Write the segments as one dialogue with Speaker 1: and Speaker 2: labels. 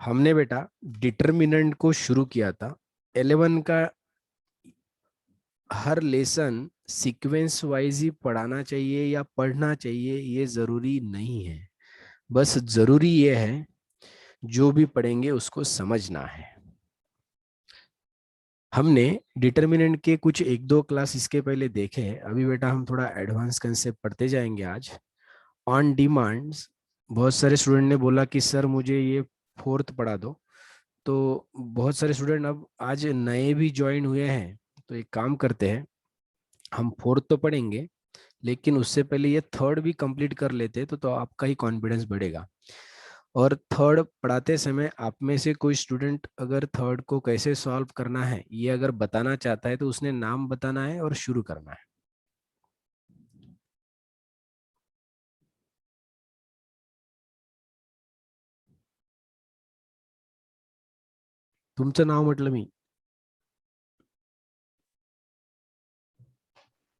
Speaker 1: हमने बेटा डिटर्मिनेंट को शुरू किया था 11 का। हर लेसन सीक्वेंस वाइज ही पढ़ाना चाहिए या पढ़ना चाहिए ये जरूरी नहीं है। बस जरूरी ये है जो भी पढ़ेंगे उसको समझना है। हमने डिटर्मिनेंट के कुछ एक दो क्लास इसके पहले देखे हैं। अभी बेटा हम थोड़ा एडवांस कंसेप्ट पढ़ते जाएंगे आज। ऑन डिमांड्स, बहुत सारे स्टूडेंट ने बोला कि सर मुझे ये फोर्थ पढ़ा दो। तो बहुत सारे स्टूडेंट अब आज नए भी ज्वाइन हुए हैं। तो एक काम करते हैं, हम फोर्थ तो पढ़ेंगे लेकिन उससे पहले ये थर्ड भी कंप्लीट कर लेते तो आपका ही कॉन्फिडेंस बढ़ेगा। और थर्ड पढ़ाते समय आप में से कोई स्टूडेंट अगर थर्ड को कैसे सॉल्व करना है ये अगर बताना चाहता है तो उसने नाम बताना है और शुरू करना है। तुमचं नाव म्हटलं मी.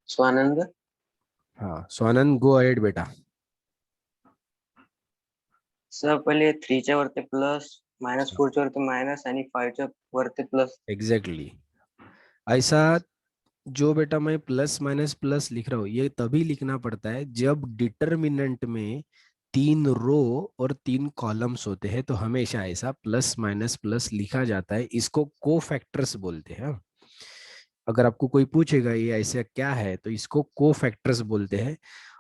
Speaker 2: स्वानंद.
Speaker 1: हाँ स्वानंद, गो अहेड बेटा.
Speaker 2: सर पहिले 3च्या वरती प्लस, -4च्या वरती मायनस आणि 5च्या वरती प्लस.
Speaker 1: एग्जैक्टली ऐसा जो बेटा मैं प्लस माइनस प्लस लिख रहा हूँ ये तभी लिखना पड़ता है जब डिटर्मिनेंट में 3 रो और 3 कॉलम्स होते हैं तो हमेशा ऐसा प्लस माइनस प्लस लिखा जाता है। इसको कोफैक्टर्स बोलते हैं। अगर आपको कोई पूछेगा ये ऐसा क्या है तो इसको कोफैक्टर्स बोलते हैं।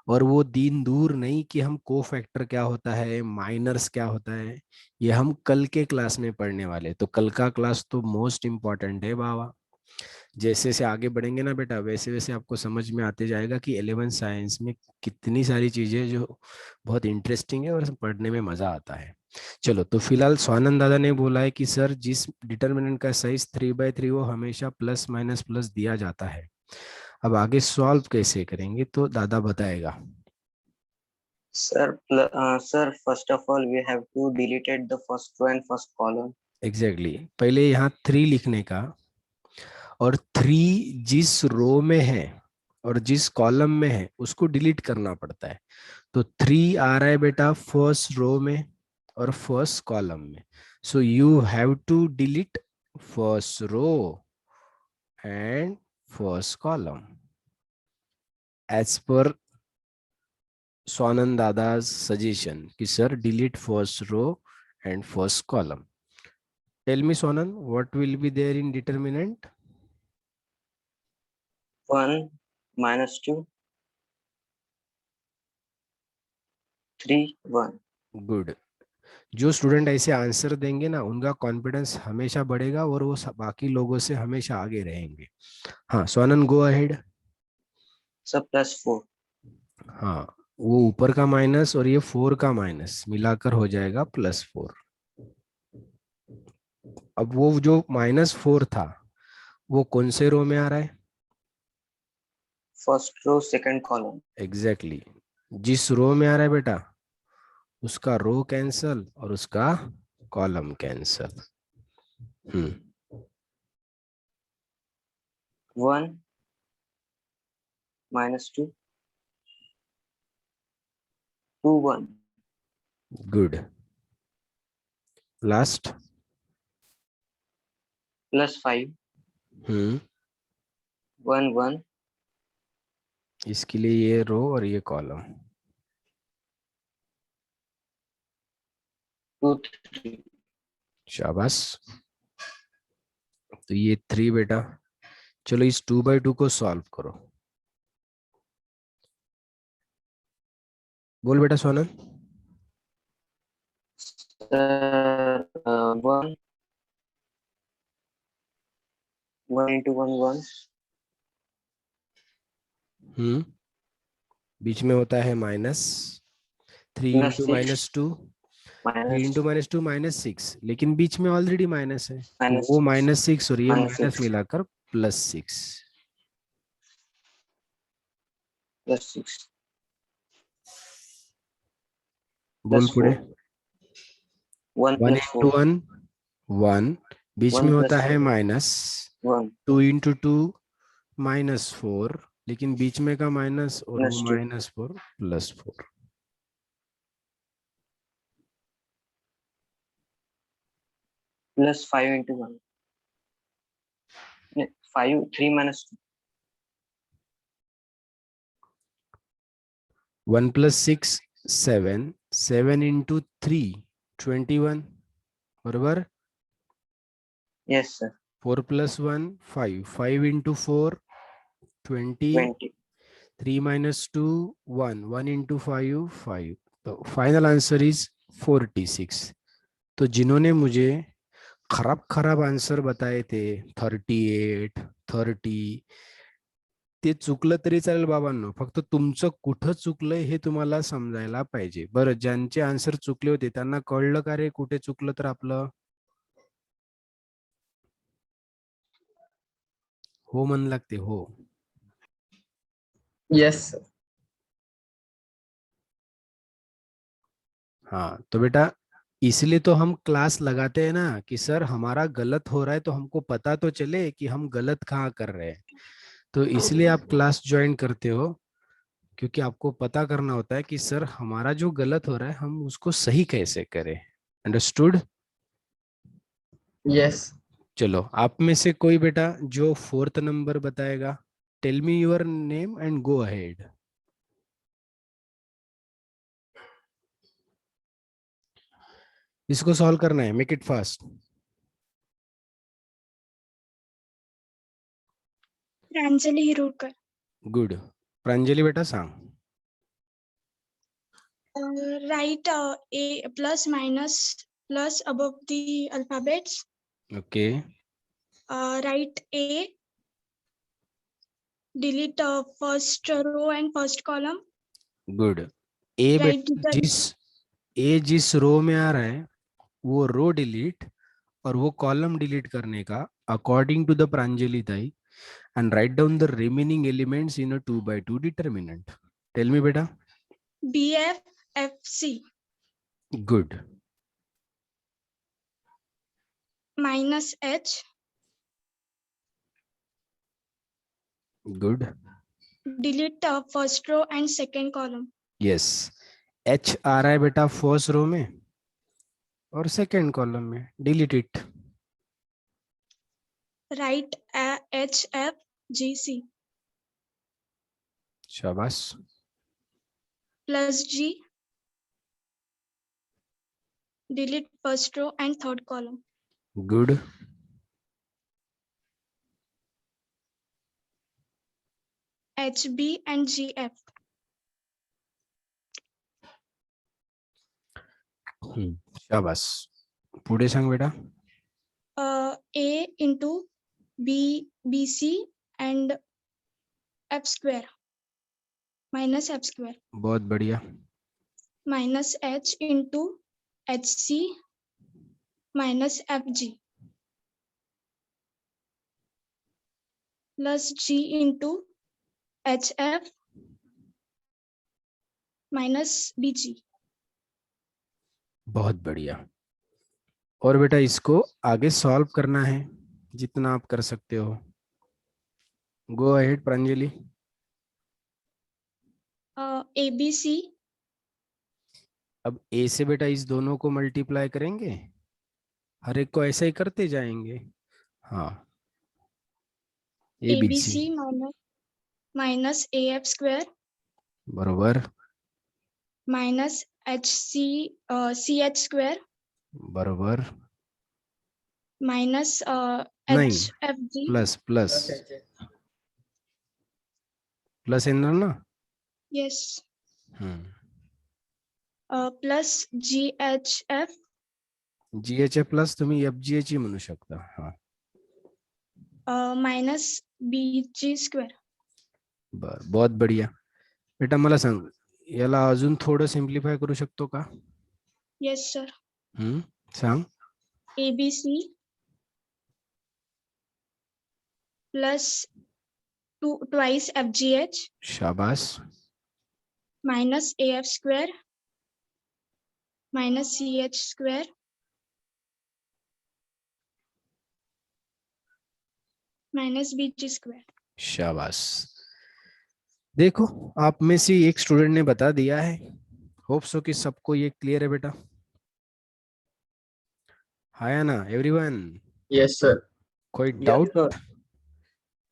Speaker 1: और वो दिन दूर नहीं कि हम कोफैक्टर क्या होता है, माइनर्स क्या होता है, ये हम कल के क्लास में पढ़ने वाले। तो कल का क्लास तो मोस्ट इम्पॉर्टेंट है बाबा। जैसे जैसे आगे बढ़ेंगे ना बेटा वैसे वैसे आपको समझ में आते जाएगा कि 11 साइंस में कितनी सारी चीजें जो बहुत इंटरेस्टिंग है और पढ़ने में मजा आता है। चलो तो फिलहाल स्वानंद दादा ने बोला है कि सर जिस डिटर्मिनेंट का साइज 3/3 वो हमेशा प्लस माइनस प्लस दिया जाता है। अब आगे सॉल्व कैसे करेंगे तो दादा बताएगा।
Speaker 2: Sir first of all we have to deleted the first row and first column.
Speaker 1: Exactly पहले यहाँ 3 लिखने का, और 3 जिस रो में है और जिस कॉलम में है उसको डिलीट करना पड़ता है। तो 3 आ रहा है बेटा फर्स्ट रो में और फर्स्ट कॉलम में। So you have to delete first row and first column as per Swanand दादा's सजेशन कि sir delete first row and first column. Tell me Swanand, what will be there in determinant?
Speaker 2: 1 -2 3 1.
Speaker 1: Good. जो student ऐसे answer देंगे ना उनका confidence हमेशा बढ़ेगा और वो बाकी लोगों से हमेशा आगे रहेंगे. हाँ स्वानंद गो अहेड.
Speaker 2: सर +4.
Speaker 1: हाँ वो ऊपर का माइनस और ये 4 का माइनस मिलाकर हो जाएगा +4. अब वो जो -4 था वो कौन से रो में आ रहा है?
Speaker 2: First row second column.
Speaker 1: Exactly जिस रो में आ रहा है बेटा उसका रो कैंसल और उसका कॉलम कैंसल.
Speaker 2: 1 -2 2 1.
Speaker 1: गुड. लास्ट.
Speaker 2: +5 1 1.
Speaker 1: इसके लिए ये रो और ये कॉलम.
Speaker 2: 2 3.
Speaker 1: शाबाश. तो ये 3 बेटा. चलो इस 2/2 को सॉल्व करो. बोल बेटा सोनल.
Speaker 2: Sir 1 1 into 1 1.
Speaker 1: बीच में होता है माइनस. 3 इंटू
Speaker 2: +6
Speaker 1: -2, 3 इंटू
Speaker 2: minus
Speaker 1: -2 -6, लेकिन बीच में ऑलरेडी माइनस है तो वो
Speaker 2: -6
Speaker 1: -6 और ये माइनस
Speaker 2: -6
Speaker 1: मिलाकर +6.
Speaker 2: +6
Speaker 1: बोल पुढे.
Speaker 2: 4. 1
Speaker 1: 1
Speaker 2: +
Speaker 1: इंटू
Speaker 2: 4.
Speaker 1: 1 1, बीच
Speaker 2: 1
Speaker 1: में
Speaker 2: +
Speaker 1: होता है
Speaker 2: 4
Speaker 1: माइनस.
Speaker 2: 1
Speaker 1: 2 इंटू 2 -4, लेकिन बीच में का माइनस और वो
Speaker 2: +2
Speaker 1: -4 +4.
Speaker 2: Plus 5 into 1 5 3 minus 2
Speaker 1: 1 plus 6 7 7 into 3 21 बरोबर.
Speaker 2: yes sir
Speaker 1: 4 plus 1 5 5 into 4 20
Speaker 2: 20
Speaker 1: 3 minus 2 1 1 into 5 5. तो फाइनल आंसर इज 46. तो जिन्होंने मुझे खराब खराब आन्सर बताए थे 38 30 ते चुकलं तरी चालेल बाबांनो, फक्त तुमचं कुठं चुकलंय हे तुम्हाला समजायला पाहिजे. बरं, ज्यांचे आन्सर चुकले होते त्यांना कळलं का रे कुठे चुकलं तर आपलं? हो मन लागते हो.
Speaker 3: Yes sir.
Speaker 1: हाँ तो बेटा इसलिए तो हम क्लास लगाते हैं ना कि सर हमारा गलत हो रहा है तो हमको पता तो चले कि हम गलत कहाँ कर रहे हैं. तो इसलिए आप क्लास ज्वाइन करते हो क्योंकि आपको पता करना होता है कि सर हमारा जो गलत हो रहा है हम उसको सही कैसे करें. अंडरस्टूड?
Speaker 3: यस.
Speaker 1: चलो आप में से कोई बेटा जो फोर्थ नंबर बताएगा, tell me your name and go ahead. इसको सॉल्व करना है, make it fast.
Speaker 4: Pranjali Hirodkar.
Speaker 1: Good. Pranjali बेटा सांग.
Speaker 4: Write a plus minus plus above the alphabets.
Speaker 1: Okay.
Speaker 4: Write A. Delete first row and first column.
Speaker 1: Good. A
Speaker 4: Write
Speaker 1: बेटा
Speaker 4: the
Speaker 1: जिस row में आ रहा है वो रो डिलीट और वो कॉलम डिलीट करने का अकॉर्डिंग टू द प्रांजलि ताई, and write down the remaining elements in a 2 by 2 determinant. Tell me बेटा.
Speaker 4: BFFC
Speaker 1: good.
Speaker 4: minus H.
Speaker 1: Good.
Speaker 4: Delete first row and second column.
Speaker 1: Yes. H आ रहा है बेटा फर्स्ट रो में और सेकंड कॉलम में, delete it.
Speaker 4: Write HFGC
Speaker 1: शाबाश.
Speaker 4: plus G. Delete first row and third column.
Speaker 1: Good.
Speaker 4: HB and GF.
Speaker 1: शाबाश. पुढे सांग बेटा.
Speaker 4: A into BC and F square minus F square
Speaker 1: बहुत बढ़िया.
Speaker 4: minus H into HC minus FG plus G into HF minus BG.
Speaker 1: बहुत बढ़िया. और बेटा इसको आगे सॉल्व करना है जितना आप कर सकते हो. Go ahead Pranjali.
Speaker 4: ABC
Speaker 1: अब ए से बेटा इस दोनों को मल्टीप्लाई करेंगे, हर एक को ऐसे ही करते जाएंगे. हाँ.
Speaker 4: ABC
Speaker 1: ABC
Speaker 4: minus AF square
Speaker 1: बरोबर.
Speaker 4: minus CH square
Speaker 1: बरोबर.
Speaker 4: minus
Speaker 1: नहीं,
Speaker 4: HFG
Speaker 1: प्लस प्लस प्लस येणार ना.
Speaker 4: yes
Speaker 1: हम्म.
Speaker 4: plus GHF
Speaker 1: जीएच प्लस तुम्ही एफजीएच ही म्हणू शकता. हा.
Speaker 4: minus BG square.
Speaker 1: बर, बहुत बढ़िया. बेटा मला सांग, याला अजून थोडं सिम्प्लिफाय करू शकतो का?
Speaker 4: Yes sir.
Speaker 1: सांग.
Speaker 4: ABC plus twice FGH
Speaker 1: शाबाश.
Speaker 4: minus AF square minus CH square minus BG square.
Speaker 1: शाबाश. देखो आप में से एक स्टूडेंट ने बता दिया है. होप सो कि सबको ये क्लियर है बेटा. हाँ या ना एवरीवन?
Speaker 3: Yes sir.
Speaker 1: कोई
Speaker 3: Yes,
Speaker 1: डाउट,
Speaker 3: sir.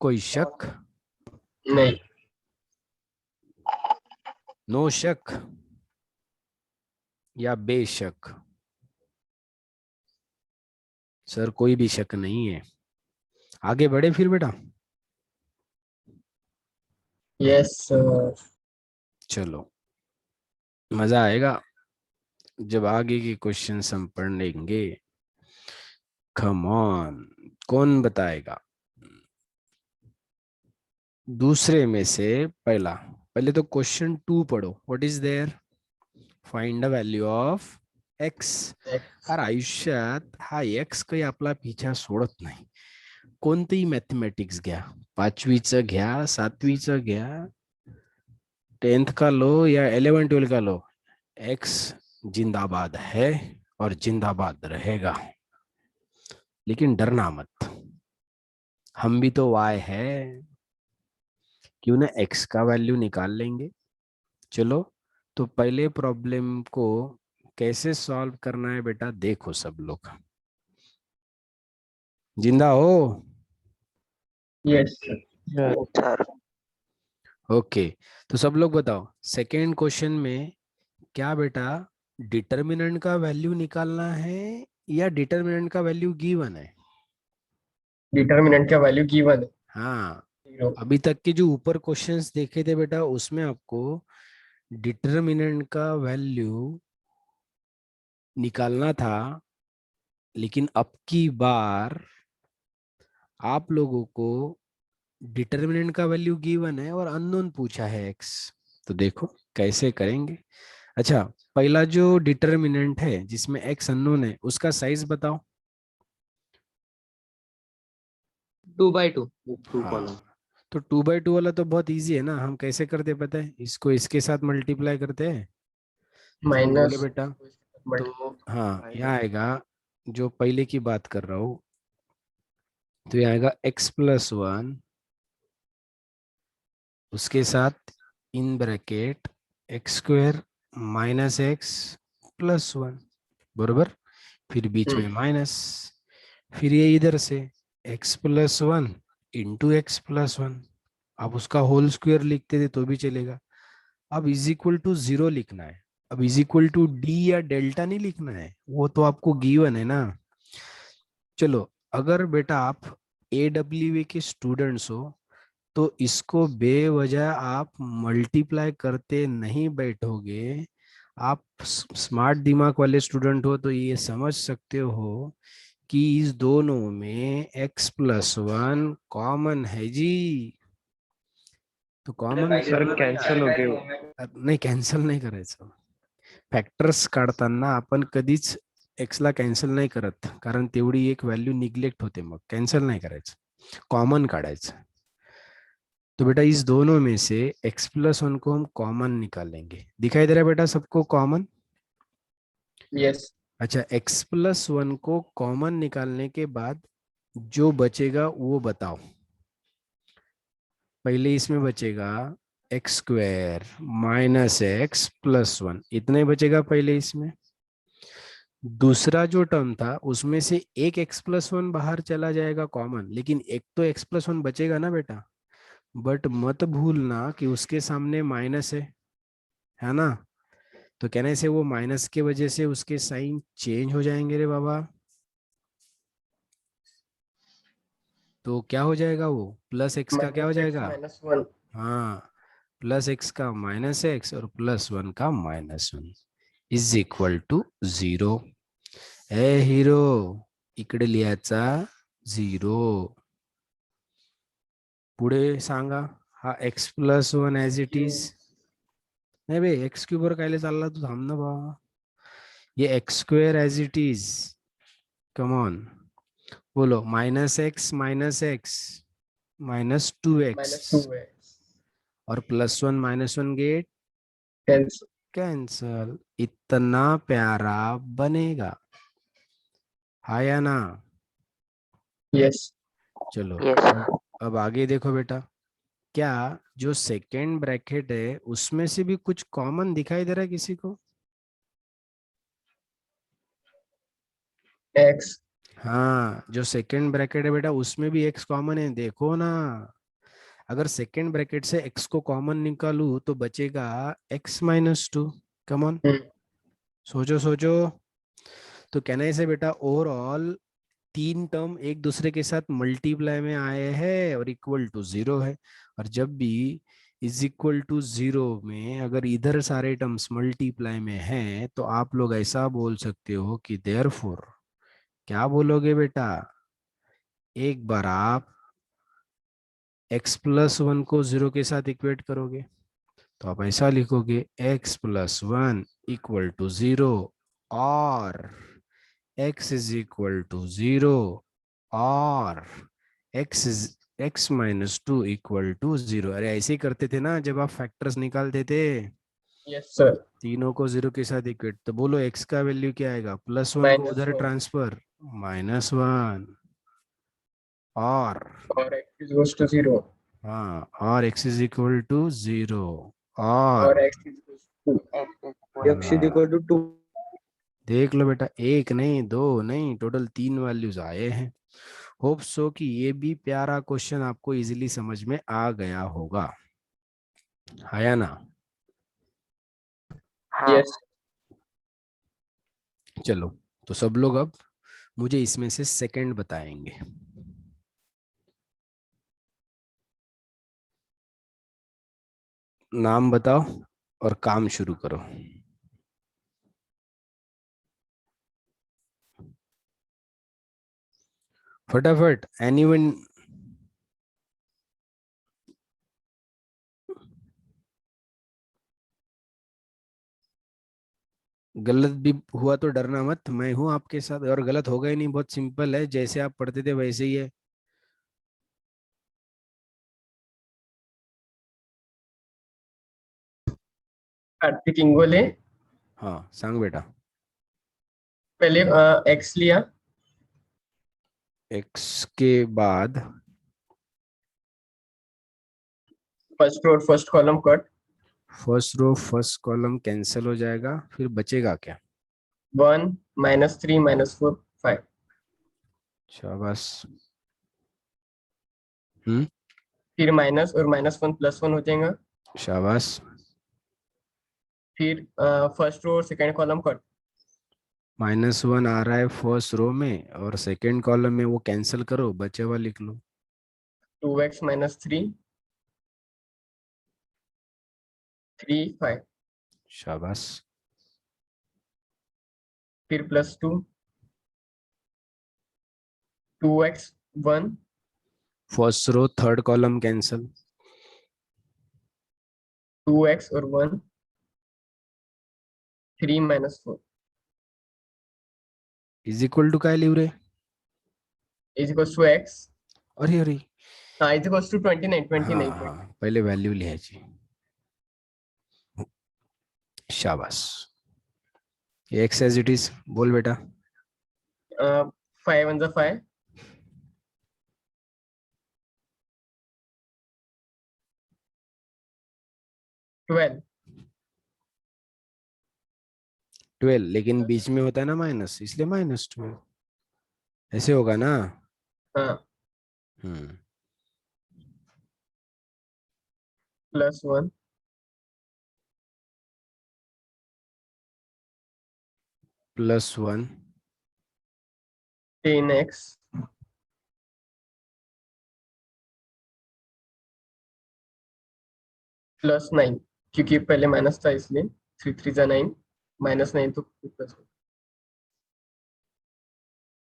Speaker 1: कोई शक?
Speaker 3: नहीं।
Speaker 1: नो शक या बेशक? सर कोई भी शक नहीं है। आगे बढ़े फिर बेटा।
Speaker 3: Yes sir.
Speaker 1: चलो, मजा आएगा जब आगे के क्वेश्चन हम पढ़ लेंगे। कम ऑन, कौन बताएगा? दूसरे में से पहला, पहले तो क्वेश्चन 2 पढ़ो। What is there? Find the value of x. अरे आयुष्यात हा एक्स काही आपला पिछा सोडत नाही. कोणतेही मॅथमॅटिक्स घ्या, 5वीचं घ्या, 7वीचं घ्या, 10th का लो या 11 12 का लो, एक्स जिंदाबाद है और जिंदाबाद रहेगा। लेकिन डरना मत, हम भी तो वाई है, क्यों ना एक्स का वैल्यू निकाल लेंगे। चलो, तो पहले प्रॉब्लम को कैसे सॉल्व करना है बेटा देखो सब लोग। जिंदा हो?
Speaker 3: Yes sir.
Speaker 2: सर
Speaker 1: ओके, तो सब लोग बताओ, सेकेंड क्वेश्चन में क्या बेटा डिटर्मिनेंट का वैल्यू निकालना है या डिटर्मिनेंट का वैल्यू गिवन है?
Speaker 3: डिटर्मिनेंट का वैल्यू गिवन है
Speaker 1: हाँ,
Speaker 3: 0।
Speaker 1: अभी तक के जो ऊपर क्वेश्चंस देखे थे बेटा, उसमें आपको डिटर्मिनेंट का वैल्यू निकालना था, लेकिन अब की बार आप लोगों को डिटर्मिनेंट का वैल्यू गिवन है और अननोन पूछा है एक्स। तो देखो कैसे करेंगे। अच्छा, पहला जो डिटर्मिनेंट है जिसमें एक्स अननोन है, उसका साइज बताओ।
Speaker 5: 2/2 2
Speaker 1: हाँ,
Speaker 5: कॉलम।
Speaker 1: तो 2/2 वाला तो बहुत इजी है ना, हम कैसे करते पता है? इसको इसके साथ मल्टीप्लाई करते हैं। तो बोले
Speaker 3: माइनस
Speaker 1: बेटा, तो हाँ यहाँ आएगा, जो पहले की बात कर रहा हूँ, तो ये आएगा x+1, उसके साथ इन ब्रैकेट x² - x+1, बरोबर। फिर बीच में माइनस, फिर ये इधर से x+1 × x+1, आप उसका होल स्क्वायर लिखते थे तो भी चलेगा। अब इज इक्वल टू 0 लिखना है। अब इज इक्वल टू डी या डेल्टा नहीं लिखना है, वो तो आपको गिवन है ना। चलो, अगर बेटा आप AWA के स्टूडेंट्स हो तो इसको बेवजह आप मल्टीप्लाई करते नहीं बैठोगे। आप स्मार्ट दिमाग वाले स्टूडेंट हो तो ये समझ सकते हो कि इस दोनों में x+1 कॉमन है जी। तो कॉमन
Speaker 2: सर कॅन्सल होते.
Speaker 1: नाही, कॅन्सल नाही करायचं. फॅक्टर्स काढताना आपण कधीच एक्सला कॅन्सल नाही करत, कारण तेवढी एक व्हॅल्यू निग्लेक्ट होते, मग कॅन्सल नाही करायचं, कॉमन काढायचं. तो बेटा इस दोनों में से x+1 को हम कॉमन निकालेंगे। दिखाई दे रहा है बेटा सबको कॉमन?
Speaker 3: यस।
Speaker 1: अच्छा, x+1 को कॉमन निकालने के बाद जो बचेगा वो बताओ। पहले इसमें बचेगा x² - x+1, इतना ही बचेगा पहले इसमें। दूसरा जो टर्म था उसमें से एक x+1 बाहर चला जाएगा कॉमन, लेकिन एक तो x+1 बचेगा ना बेटा। बट मत भूलना कि उसके सामने माइनस है ना। तो कहने से वो माइनस के वजह से उसके साइन चेंज हो जाएंगे रे बाबा। तो क्या हो जाएगा, वो प्लस एक्स का क्या हो जाएगा?
Speaker 3: -1।
Speaker 1: हाँ, प्लस एक्स का -x और +1 का -1 इज इक्वल टू 0. ए हिरो, इकडे लिहायचा 0. पुढे सांगा, हा x+1 ॲज इट इज. नाही बे, x³ वर कायले चालला तू, थांब ना बाबा. ये x² as it is, come on बोलो, -x -2x
Speaker 3: -2 है।
Speaker 1: और +1 -1 गेट
Speaker 3: कैंसिल।
Speaker 1: कैंसल। इतना प्यारा बनेगा, हाँ या ना?
Speaker 3: यस।
Speaker 1: चलो,
Speaker 2: Yes.
Speaker 1: अब आगे देखो बेटा, क्या जो सेकेंड ब्रैकेट है उसमें से भी कुछ कॉमन दिखाई दे रहा है किसी को?
Speaker 3: x
Speaker 1: हाँ, जो सेकंड ब्रैकेट है बेटा उसमें भी x कॉमन है, देखो ना। अगर सेकंड ब्रैकेट से x को कॉमन निकालू तो बचेगा x-2। कम ऑन,
Speaker 3: हम्म,
Speaker 1: सोचो सोचो। तो कहना है से बेटा ओवरऑल तीन टर्म एक दूसरे के साथ मल्टीप्लाई में आए हैं और इक्वल टू 0 है। और जब भी इज इक्वल टू 0 में अगर इधर सारे टर्म्स मल्टीप्लाई में हैं तो आप लोग ऐसा बोल सकते हो कि देयरफॉर, क्या बोलोगे बेटा, एक बार आप x+1 को 0 के साथ इक्वेट करोगे तो आप ऐसा लिखोगे x+1 इक्वल टू 0 और x इज इक्वल टू 0 और x-2 इक्वल टू 0। अरे ऐसे ही करते थे ना जब आप फैक्टर्स निकालते थे,
Speaker 3: yes sir,
Speaker 1: तीनों को 0 के साथ इक्वेट। तो बोलो x का वैल्यू क्या आएगा, +1 को उधर
Speaker 3: -1
Speaker 1: ट्रांसफर, -1 और
Speaker 3: और x is goes to 0
Speaker 1: हाँ और x इज इक्वल टू 0 और
Speaker 3: और x is goes to
Speaker 5: x is equal to 2.
Speaker 1: देख लो बेटा, एक नहीं दो नहीं टोटल 3 वैल्यूज आए हैं। होप सो कि ये भी प्यारा क्वेश्चन आपको इजीली समझ में आ गया होगा, है ना।
Speaker 2: हाँ
Speaker 3: yes
Speaker 1: चलो, तो सब लोग अब मुझे इसमें से सेकंड बताएंगे। नाम बताओ और काम शुरू करो। फटाफट एनीवन। गलत भी हुआ तो डरना मत, मैं हूं आपके साथ। और गलत होगा ही नहीं, बहुत सिंपल है, जैसे आप पढ़ते थे वैसे ही है।
Speaker 3: कार्तिक इंगोले
Speaker 1: हाँ सांग बेटा।
Speaker 3: पहले x लिया
Speaker 1: x के बाद
Speaker 3: फर्स्ट रो और first column cut
Speaker 1: first row first column cancel हो जाएगा, फिर बचेगा क्या?
Speaker 3: 1 -3 -4 5
Speaker 1: शाबाश। हम्म,
Speaker 3: फिर माइनस और -1 +1 हो जाएगा
Speaker 1: शाबाश।
Speaker 3: फिर फर्स्ट रो और सेकंड कॉलम कट
Speaker 1: -1 आ रहा है फर्स्ट रो में और सेकंड कॉलम में, वो कैंसिल करो, बचे हुआ लिख लो।
Speaker 3: 2x -3 3 5
Speaker 1: शाबाश।
Speaker 3: फिर +2 2x 1
Speaker 1: first row third column cancel,
Speaker 3: 2x और 1 3 -4
Speaker 1: इज इक्वल टू काय लिव रे?
Speaker 3: इज इक्वल्स टू x
Speaker 1: अरे अरे,
Speaker 3: हाँ इज इक्वल्स टू 29
Speaker 1: हाँ
Speaker 3: 29
Speaker 1: हाँ पहले वैल्यू लिहायची। शाबाश। एक्स एज इट इज बोल बेटा।
Speaker 3: 5 1 ज़ा 5 12
Speaker 1: 12, लेकिन बीच में होता है ना माइनस, इसलिए -12 ऐसे होगा ना।
Speaker 3: हाँ
Speaker 1: हम्म,
Speaker 3: +1
Speaker 1: +1
Speaker 3: 10x +9 क्योंकि पहले माइनस था इसलिए 3 3 ज़ा 9 -9 तो +1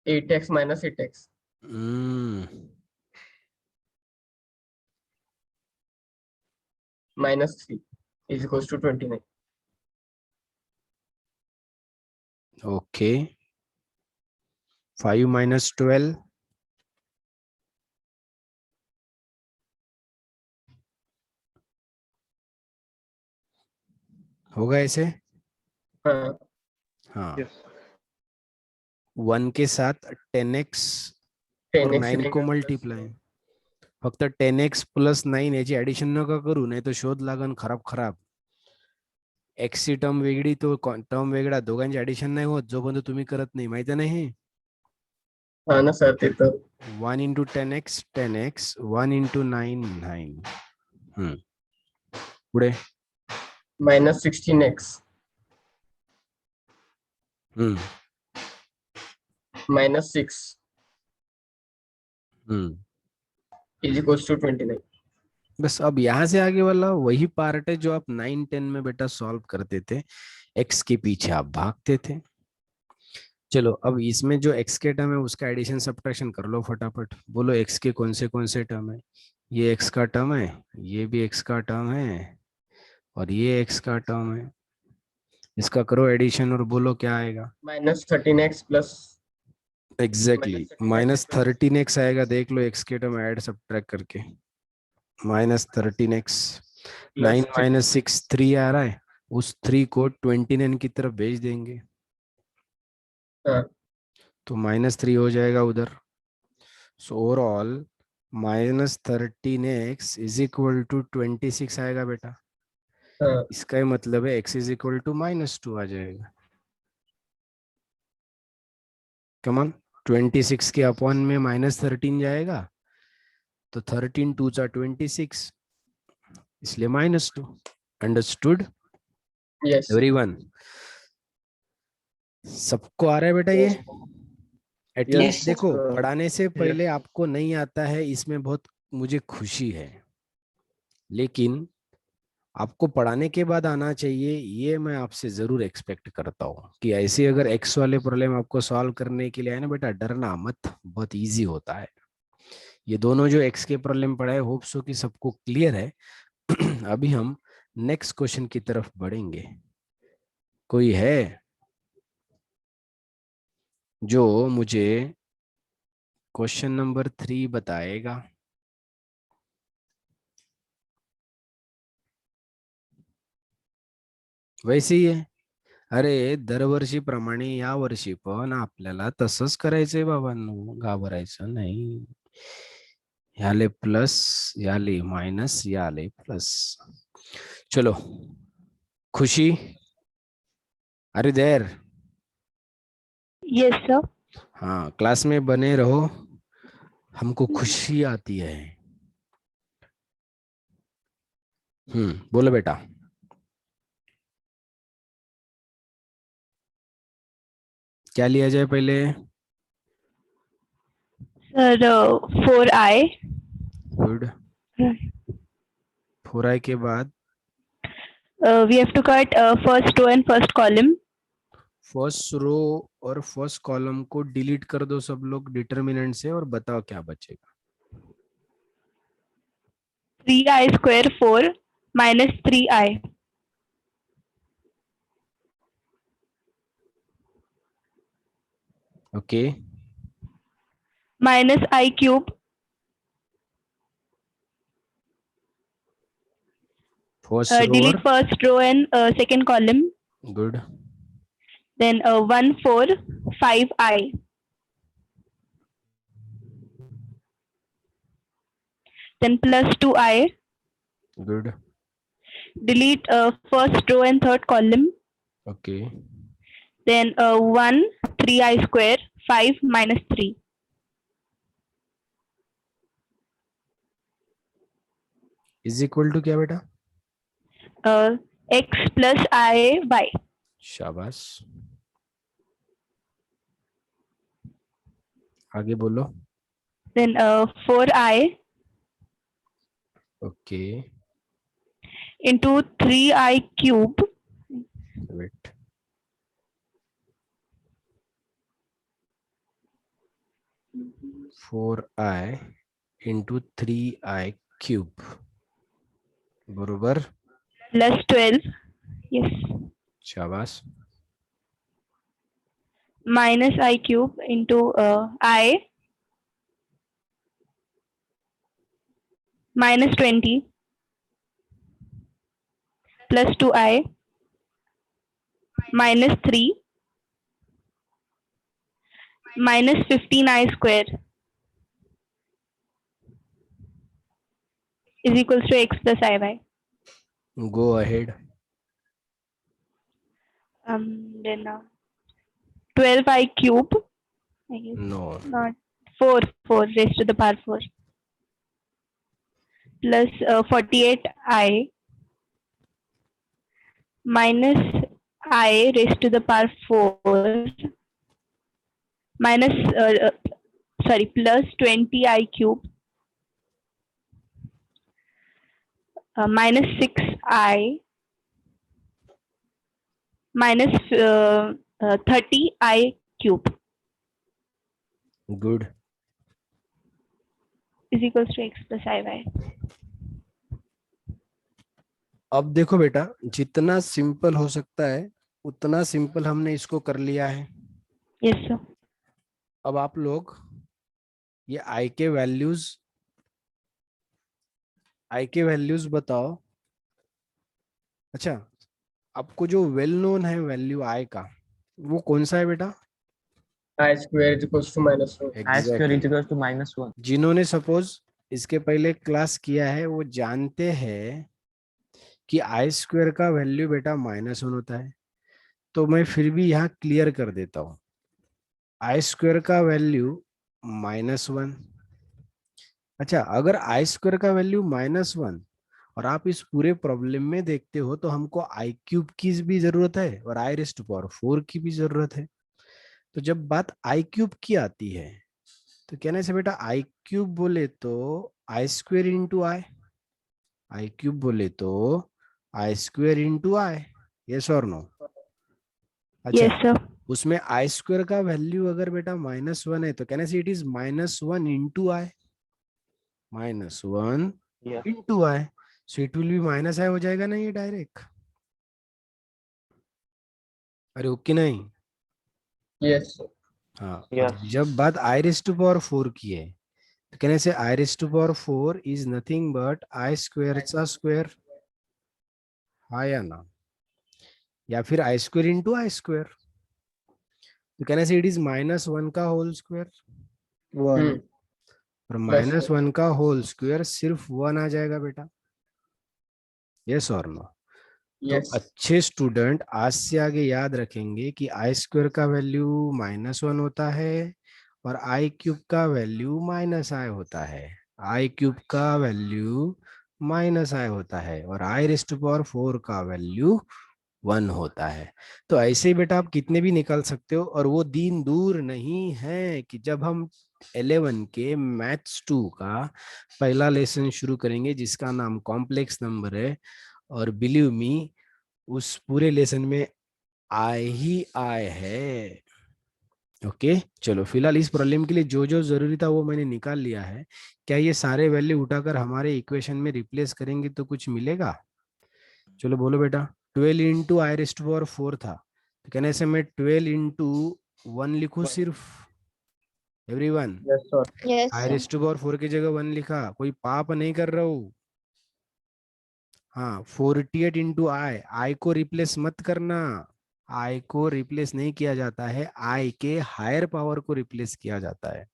Speaker 3: 8x -8x -3 is equals to 29
Speaker 1: okay. 5 - 12 होगा ऐसे।
Speaker 3: हाँ
Speaker 1: हाँ,
Speaker 2: yes
Speaker 1: 1 के साथ 10x और
Speaker 3: 10x
Speaker 1: 9 को
Speaker 3: रहेगा
Speaker 1: मल्टीप्लाई, फक्त 10x + 9 याची ऍडिशन नका करू, नाही तर शोध लागन खराब खराब। x ची टर्म वेगळी तो टर्म वेगळा, दोघांची ऍडिशन नाही होत जोपर्यंत तुम्ही करत नाही, माहिती नाही हे?
Speaker 3: हाँ ना सर, ते तर
Speaker 1: 1 into 10x 10x, 1 into 9 9. पुढे
Speaker 3: -16x -6 इज इक्वल्स टू 29।
Speaker 1: बस अब यहाँ से आगे वाला वही पार्ट है जो आप 9 10 में बेटा सॉल्व करते थे, x के पीछे आप भागते थे। चलो अब इसमें जो x के टर्म है उसका एडिशन सब्ट्रैक्शन कर लो फटाफट। बोलो x के कौन से टर्म है। ये x का टर्म है, ये भी x का टर्म है, और ये x का टर्म है। इसका करो एडिशन और बोलो क्या आएगा।
Speaker 3: -13x प्लस
Speaker 1: एग्जैक्टली -13x आएगा। देख लो x के टर्म ऐड सब्ट्रैक्ट करके। -13x, 9 -6 3 आ रहा है, उस 3 को 29 की तरफ भेज देंगे
Speaker 3: हाँ
Speaker 1: तो -3 हो जाएगा उधर। So overall -13x is equal to 26 आएगा बेटा।
Speaker 3: हाँ
Speaker 1: इसका ही मतलब है x इज इक्वल टू -2 आ जाएगा। कमन 26 के अपॉन में -13 जाएगा तो 13 2 चा 26, इसलिए -2। Understood
Speaker 3: yes
Speaker 1: everyone? सबको आ रहा है बेटा ये? एटलीस्ट
Speaker 2: Yes,
Speaker 1: देखो,
Speaker 3: sir.
Speaker 1: पढ़ाने से
Speaker 3: Yes.
Speaker 1: पहले आपको नहीं आता है इसमें बहुत मुझे खुशी है, लेकिन आपको पढ़ाने के बाद आना चाहिए ये मैं आपसे जरूर एक्सपेक्ट करता हूँ कि ऐसे अगर एक्स वाले प्रॉब्लम आपको सॉल्व करने के लिए आए ना बेटा, डरना मत, बहुत इजी होता है। ये दोनों जो एक्स के प्रॉब्लम पढ़ाए होप सो कि सबको क्लियर है। अभी हम नेक्स्ट क्वेश्चन की तरफ बढ़ेंगे। कोई है जो मुझे क्वेश्चन नंबर 3 बताएगा? वैसे ही है, अरे दरवर्षीप्रमाणे या वर्षी पण आपल्याला तसंच करायचंय बाबांनो, घाबरायचं नाही। Yale plus, Yale minus, Yale plus. चलो खुशी, अरे देर,
Speaker 6: Yes, sir.
Speaker 1: हाँ क्लास में बने रहो, हमको खुशी आती है। बोलो बेटा। क्या लिया जाए पहले?
Speaker 6: Sir, 4i.
Speaker 1: गुड। 4i के बाद
Speaker 6: We have to cut first row and first column.
Speaker 1: First row और फर्स्ट कॉलम को डिलीट कर दो सब लोग डिटर्मिनेंट से, और बताओ क्या बचेगा।
Speaker 6: 3i square 4 minus 3i
Speaker 1: okay,
Speaker 6: minus I cube.
Speaker 1: First row
Speaker 6: Delete
Speaker 1: और
Speaker 6: first row and second column.
Speaker 1: Good,
Speaker 6: Then 1 4 5i. Then plus 2i.
Speaker 1: Good,
Speaker 6: Delete first row and third column.
Speaker 1: Okay,
Speaker 6: Then 1 3i square 5 minus 3.
Speaker 1: Is equal to क्या बेटा?
Speaker 6: X plus I y.
Speaker 1: शाबाश, आगे बोलो।
Speaker 6: Then 4i
Speaker 1: okay,
Speaker 6: into 3i cube
Speaker 1: wait, four i into 3i cube, बरोबर,
Speaker 6: plus 12. Yes.
Speaker 1: शाबाश,
Speaker 6: Minus I cube into I minus 20 plus 2i minus 3 minus 15i square is equals to x plus iy.
Speaker 1: Go ahead.
Speaker 6: Then 12i cube I guess
Speaker 1: no,
Speaker 6: not. 4 raised to the power 4 plus 48i minus I raised to the power 4 minus plus 20i cube minus 6i minus 30i cube
Speaker 1: good.
Speaker 6: is equals to x plus iy.
Speaker 1: अब देखो बेटा, जितना simple हो सकता है उतना simple हमने इसको कर लिया है.
Speaker 6: Yes sir.
Speaker 1: अब आप लोग ये आई के वैल्यूज बताओ. अच्छा, आपको जो वेल नोन है वैल्यू आई का, वो कौन सा है बेटा?
Speaker 3: I square is equals to -1.
Speaker 5: I square is equals to -1.
Speaker 1: जिन्होंने सपोज इसके पहले क्लास किया है वो जानते हैं कि आई स्क्वायर का वैल्यू बेटा -1 होता है. तो मैं फिर भी यहाँ क्लियर कर देता हूँ. आई स्क्वायर का वैल्यू -1. अच्छा, अगर आई स्क्वायर का वैल्यू -1 और आप इस पूरे प्रॉब्लम में देखते हो तो हमको आई क्यूब की भी जरूरत है और आई रेज़ टू पावर 4 की भी जरूरत है. तो जब बात आई क्यूब की आती है तो कहने से बेटा आई क्यूब बोले तो आई स्क्वायर इंटू आई क्यूब बोले तो आई स्क्वायर इंटू आई. यस और नो? अच्छा,
Speaker 6: Yes sir.
Speaker 1: उसमें आई स्क्वायर का वैल्यू अगर बेटा -1 है तो कहने से it is -1 into i. -1
Speaker 5: Yeah.
Speaker 1: Into i, so it will be minus i हो जाएगा ना ये डायरेक्ट. अरे ओके नहीं?
Speaker 3: Yes sir.
Speaker 1: हाँ.
Speaker 5: Yes.
Speaker 1: अब जब बात आई रेज़ टू पावर 4 की है तो कहने से i raise to power 4 is nothing but i square चा स्क्वायर. हाँ या ना? या फिर i square into i square. तो कहने से इट इज -1 का होल स्क्वायर.
Speaker 3: Hmm.
Speaker 1: और
Speaker 3: Plus
Speaker 1: -1 का होल स्क्वायर सिर्फ 1 आ जाएगा बेटा. यस और नो? तो
Speaker 3: Yes.
Speaker 1: अच्छे स्टूडेंट आज से आगे याद रखेंगे कि आई स्क्वायर का वैल्यू -1 होता है और आई क्यूब का वैल्यू -i होता है. आई क्यूब का वैल्यू -i होता है और आई रेज़ टू पावर 4 का वैल्यू 1 होता है. तो ऐसे ही बेटा आप कितने भी निकाल सकते हो और वो दिन दूर नहीं है कि जब हम 11 के मैथ्स 2 का पहला लेसन शुरू करेंगे जिसका नाम कॉम्प्लेक्स नंबर है. और बिलीव मी, उस पूरे लेसन में आए ही आए है. ओके, चलो फिलहाल इस प्रॉब्लम के लिए जो जो जरूरी था वो मैंने निकाल लिया है. क्या ये सारे वैल्यू उठाकर हमारे इक्वेशन में रिप्लेस करेंगे तो कुछ मिलेगा? चलो बोलो बेटा. 12 into i raise to power 4 था तो कहने से मैं 12 इंटू 1 लिखूं सिर्फ. Everyone,
Speaker 3: Yes sir.
Speaker 4: Yes
Speaker 1: i
Speaker 4: sir.
Speaker 1: Raise to power 4 की जगह 1 लिखा. कोई पाप नहीं कर रहा हूँ. हाँ, 48 इंटू आई को रिप्लेस मत करना. आई को रिप्लेस नहीं किया जाता है, आई के हायर पावर को रिप्लेस किया जाता है.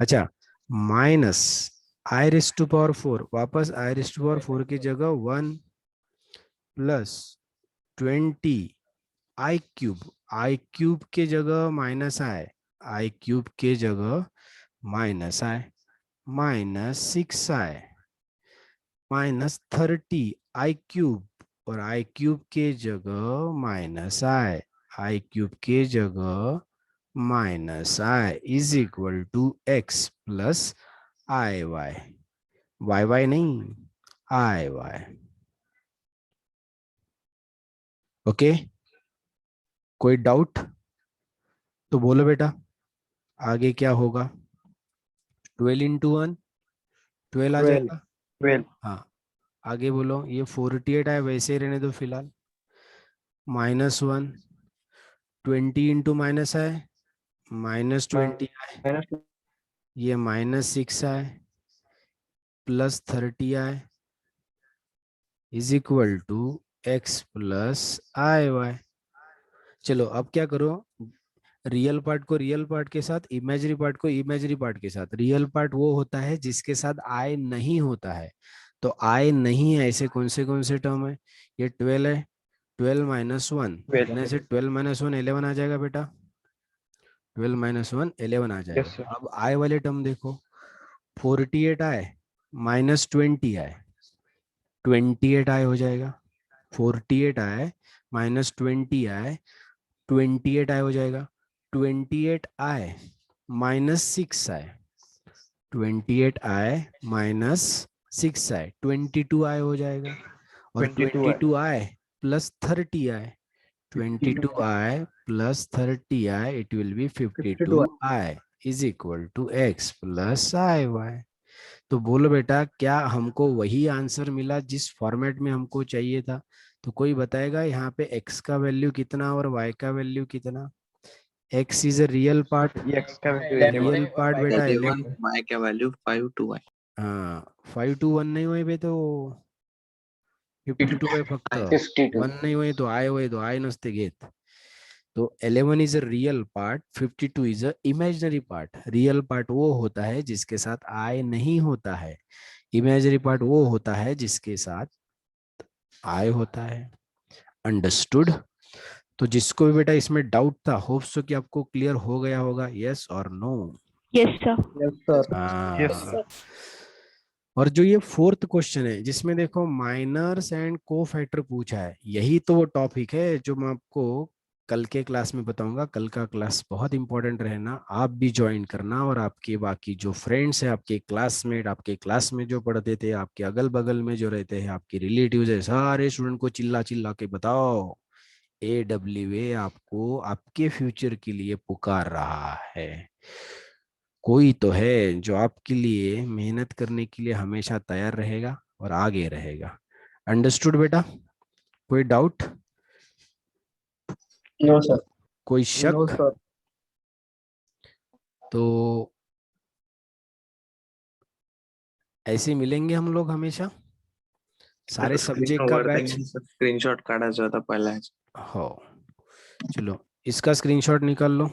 Speaker 1: अच्छा, minus i raise to power 4, वापस आई रेज़ टू पावर 4 की जगह 1 प्लस 20 आई क्यूब के जगह आई क्यूब के जगह -i minus 6i minus 30 I cube और आई क्यूब के जगह आई क्यूब के जगह -i is equal to x plus i y नहीं आई वाई. ओके, कोई डाउट तो बोलो बेटा. आगे क्या होगा? 12 इंटू 1 12 आ
Speaker 5: 12.
Speaker 1: जाएगा.
Speaker 5: 12.
Speaker 1: हाँ, आगे बोलो. ये 48 है, वैसे ही रहने दो फिलहाल. -1 20 इंटू माइनस है -20 है. ये -6 है प्लस 30 है is equal to x plus i y. चलो अब क्या करो, रियल पार्ट को रियल पार्ट के साथ, इमेजिनरी पार्ट को इमेजिनरी पार्ट के साथ. रियल पार्ट वो होता है जिसके साथ आई नहीं होता है. तो आई नहीं है ऐसे कौन से टर्म है? ये 12 है, 12 -1 कहने से 12 -1 11 आ जाएगा बेटा. 12 माइनस 1 11 आ जाएगा।
Speaker 3: sir.
Speaker 1: अब आई वाले टर्म देखो, 48 आए माइनस 20 आए, 28 आए हो जाएगा। 48 आए माइनस 20 आए, 28 आए हो जाएगा। 28 आए माइनस 6 आए, 28 आए माइनस 6 आए, 22 आए हो जाएगा। और 22 आए प्लस 30 आए, 22 आए प्लस 30 आए, it will be 52 i is equal to x plus i y. तो बोलो बेटा, क्या हमको वही आंसर मिला जिस फॉर्मेट में हमको चाहिए था? तो कोई बताएगा यहाँ पे x का वैल्यू कितना और y का वैल्यू कितना? x is a real part,
Speaker 3: x का वैल्यू
Speaker 1: रियल पार्ट बेटा
Speaker 7: 11
Speaker 1: 11।
Speaker 7: y का वैल्यू 5 to y.
Speaker 1: हाँ 5 to 1 नहीं हुए बे तो 52 आहे फक्त,
Speaker 2: 52.
Speaker 1: 1 नहीं हुए तो आय हुए तो आय नसते घेत. तो 11 is a real part, 52 is a imaginary part. Real part वो होता है जिसके साथ आय नहीं होता है, इमेजिनरी पार्ट वो होता है जिसके साथ आय होता है. अंडरस्टूड? तो जिसको भी बेटा इसमें डाउट था, होप सो कि आपको क्लियर हो गया होगा. यस और नो?
Speaker 6: Yes, sir.
Speaker 1: और जो ये फोर्थ क्वेश्चन है जिसमें देखो माइनर्स एंड को फैक्टर पूछा है, यही तो वो टॉपिक है जो मैं आपको कल के क्लास में बताऊंगा. कल का क्लास बहुत इंपॉर्टेंट रहना, आप भी ज्वाइन करना और आपके बाकी जो फ्रेंड्स हैं, आपके क्लासमेट, आपके क्लास में जो पढ़ते थे, आपके अगल बगल में जो रहते हैं, आपके रिलेटिव्स है, सारे स्टूडेंट को चिल्ला चिल्ला के बताओ AWA आपको आपके फ्यूचर के लिए पुकार रहा है. कोई तो है जो आपके लिए मेहनत करने के लिए हमेशा तैयार रहेगा और आगे रहेगा. अंडरस्टूड बेटा? कोई डाउट,
Speaker 3: नो सर.
Speaker 1: कोई शक? तो ऐसे मिलेंगे हम लोग हमेशा, सारे सब्जेक्ट का बैच.
Speaker 7: स्क्रीनशॉट काढायचा होता पहिला.
Speaker 1: हो, चलो इसका स्क्रीनशॉट निकाल लो.